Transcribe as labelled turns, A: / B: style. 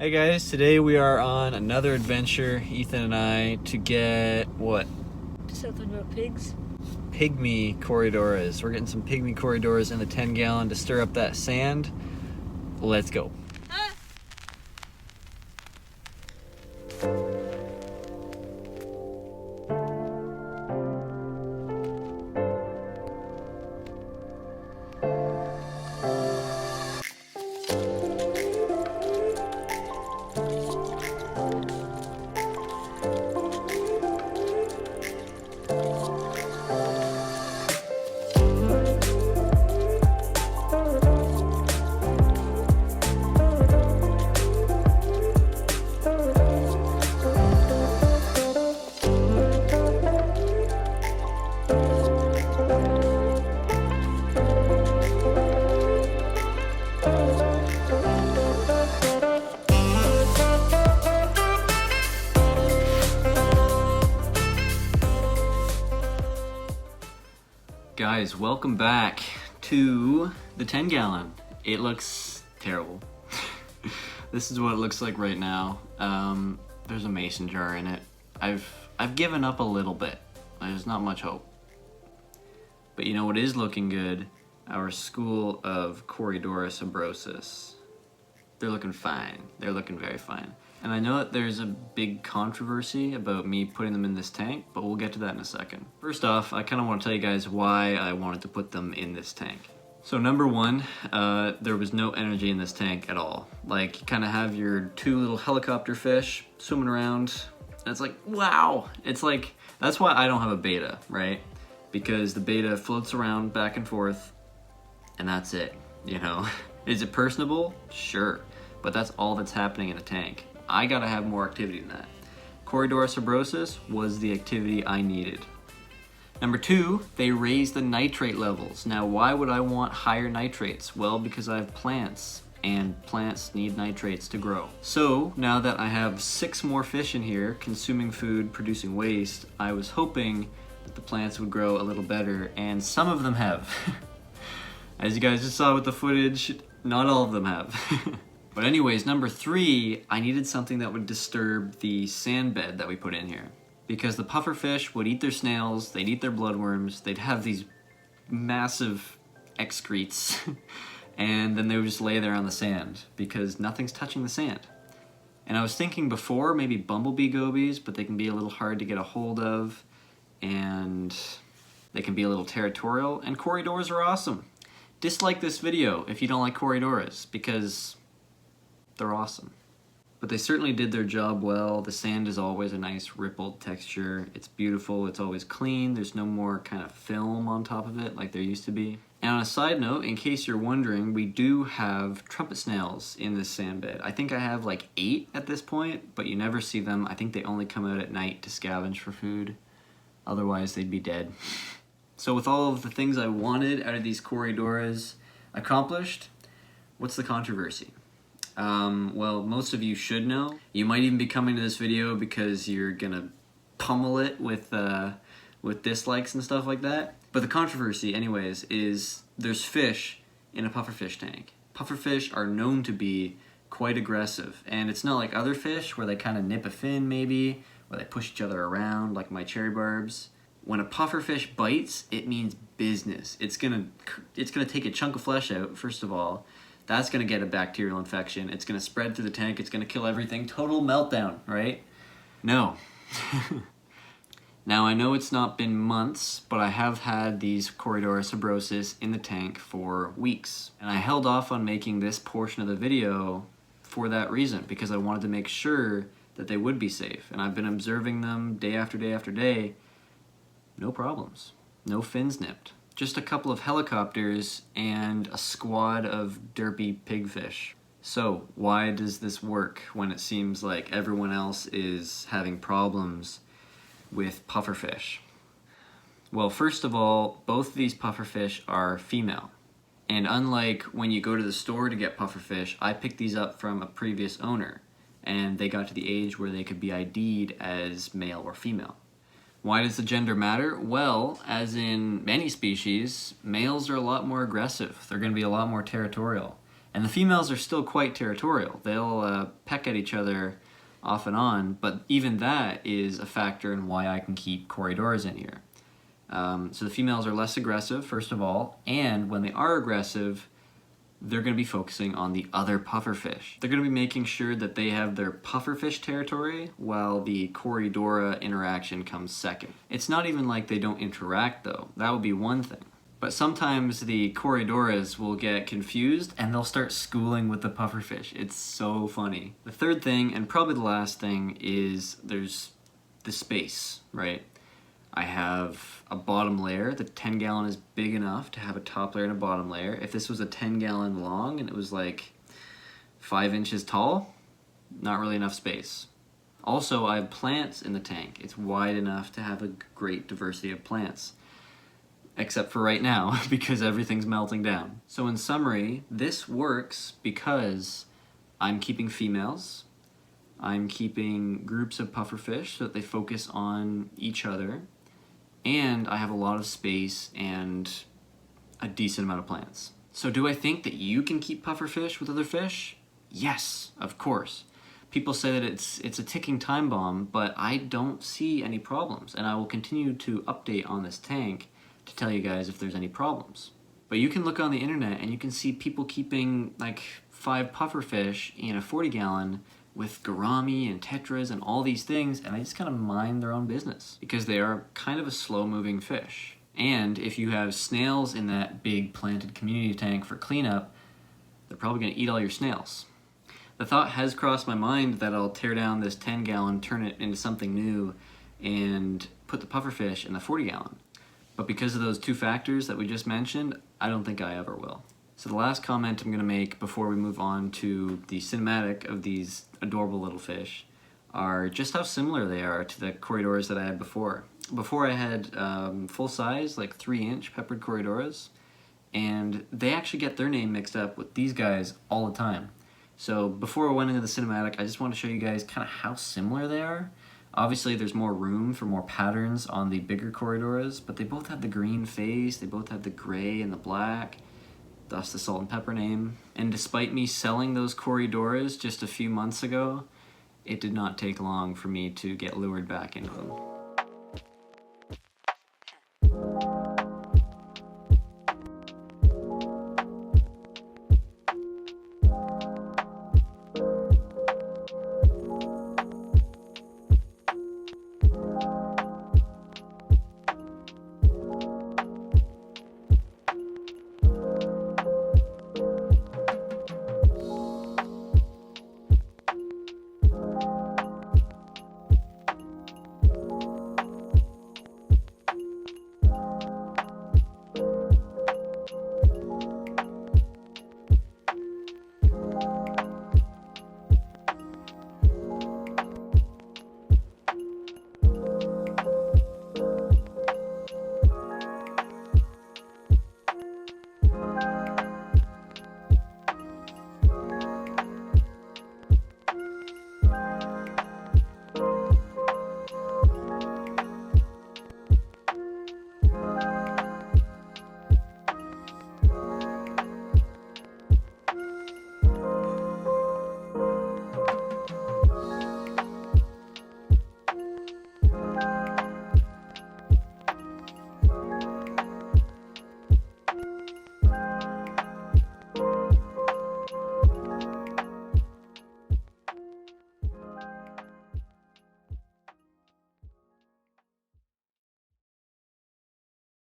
A: Hey guys, today we are on another adventure, Ethan and I, to get what?
B: Something about pigs?
A: Pygmy Corydoras. We're getting some Pygmy Corydoras in the 10-gallon to stir up that sand. Let's go. Guys, welcome back to the 10-gallon. It looks terrible. This is what it looks like right now. There's a mason jar in it. I've given up a little bit. There's not much hope. But you know what is looking good? Our school of Corydoras abrosis. They're looking fine. They're looking very fine. And I know that there's a big controversy about me putting them in this tank, but we'll get to that in a second. First off, I kind of want to tell you guys why I wanted to put them in this tank. So number one, there was no energy in this tank at all. Like, you kind of have your two little helicopter fish swimming around, and it's like, wow! It's like, that's why I don't have a beta, right? Because the beta floats around back and forth, and that's it, you know? Is it personable? Sure. But that's all that's happening in a tank. I gotta have more activity than that. Corydoras abrosis was the activity I needed. Number two, they raised the nitrate levels. Now, why would I want higher nitrates? Well, because I have plants, and plants need nitrates to grow. So, now that I have 6 more fish in here, consuming food, producing waste, I was hoping that the plants would grow a little better, and some of them have. As you guys just saw with the footage, not all of them have. But anyways, number 3, I needed something that would disturb the sand bed that we put in here. Because the pufferfish would eat their snails, they'd eat their bloodworms, they'd have these massive excretes, and then they would just lay there on the sand, because nothing's touching the sand. And I was thinking before, maybe bumblebee gobies, but they can be a little hard to get a hold of, and they can be a little territorial, and Corydoras are awesome. Dislike this video if you don't like Corydoras, because they're awesome. But they certainly did their job well. The sand is always a nice rippled texture. It's beautiful, it's always clean. There's no more kind of film on top of it like there used to be. And on a side note, in case you're wondering, we do have trumpet snails in this sand bed. I think I have like 8 at this point, but you never see them. I think they only come out at night to scavenge for food. Otherwise, they'd be dead. So with all of the things I wanted out of these Corydoras accomplished, what's the controversy? Well, most of you should know. You might even be coming to this video because you're gonna pummel it with dislikes and stuff like that. But the controversy, anyways, is there's fish in a pufferfish tank. Pufferfish are known to be quite aggressive, and it's not like other fish where they kind of nip a fin maybe, or they push each other around like my cherry barbs. When a pufferfish bites, it means business. It's gonna take a chunk of flesh out, first of all. That's gonna get a bacterial infection. It's gonna spread through the tank. It's gonna kill everything. Total meltdown, right? No. Now, I know it's not been months, but I have had these Corydoras abrosis in the tank for weeks. And I held off on making this portion of the video for that reason, because I wanted to make sure that they would be safe. And I've been observing them day after day after day. No problems. No fins nipped. Just a couple of helicopters and a squad of derpy pigfish. So, why does this work when it seems like everyone else is having problems with pufferfish? Well, first of all, both of these pufferfish are female. And unlike when you go to the store to get pufferfish, I picked these up from a previous owner, and they got to the age where they could be ID'd as male or female. Why does the gender matter? Well, as in many species, males are a lot more aggressive. They're going to be a lot more territorial. And the females are still quite territorial. They'll peck at each other off and on, but even that is a factor in why I can keep Corydoras in here. So the females are less aggressive, first of all, and when they are aggressive, they're going to be focusing on the other pufferfish. They're going to be making sure that they have their pufferfish territory while the Corydora interaction comes second. It's not even like they don't interact though. That would be one thing. But sometimes the Corydoras will get confused and they'll start schooling with the pufferfish. It's so funny. The third thing, and probably the last thing, is there's the space, right? I have a bottom layer. The 10 gallon is big enough to have a top layer and a bottom layer. If this was a 10 gallon long and it was like 5 inches tall, not really enough space. Also, I have plants in the tank. It's wide enough to have a great diversity of plants. Except for right now, because everything's melting down. So in summary, this works because I'm keeping females, I'm keeping groups of pufferfish so that they focus on each other, and I have a lot of space and a decent amount of plants. So do I think that you can keep pufferfish with other fish? Yes, of course. People say that it's a ticking time bomb, but I don't see any problems, and I will continue to update on this tank to tell you guys if there's any problems. But you can look on the internet and you can see people keeping like 5 pufferfish in a 40 gallon with gourami and tetras and all these things, and they just kind of mind their own business because they are kind of a slow moving fish. And if you have snails in that big planted community tank for cleanup, they're probably going to eat all your snails. The thought has crossed my mind that I'll tear down this 10 gallon, turn it into something new, and put the pufferfish in the 40 gallon. But because of those 2 factors that we just mentioned, I don't think I ever will. So the last comment I'm going to make before we move on to the cinematic of these adorable little fish are just how similar they are to the Corydoras that I had before. Before I had full size, like 3-inch peppered Corydoras, and they actually get their name mixed up with these guys all the time. So before I went into the cinematic, I just want to show you guys kind of how similar they are. Obviously, there's more room for more patterns on the bigger Corydoras, but they both have the green face, they both have the gray and the black, thus the salt and pepper name. And despite me selling those Corydoras just a few months ago, it did not take long for me to get lured back into them.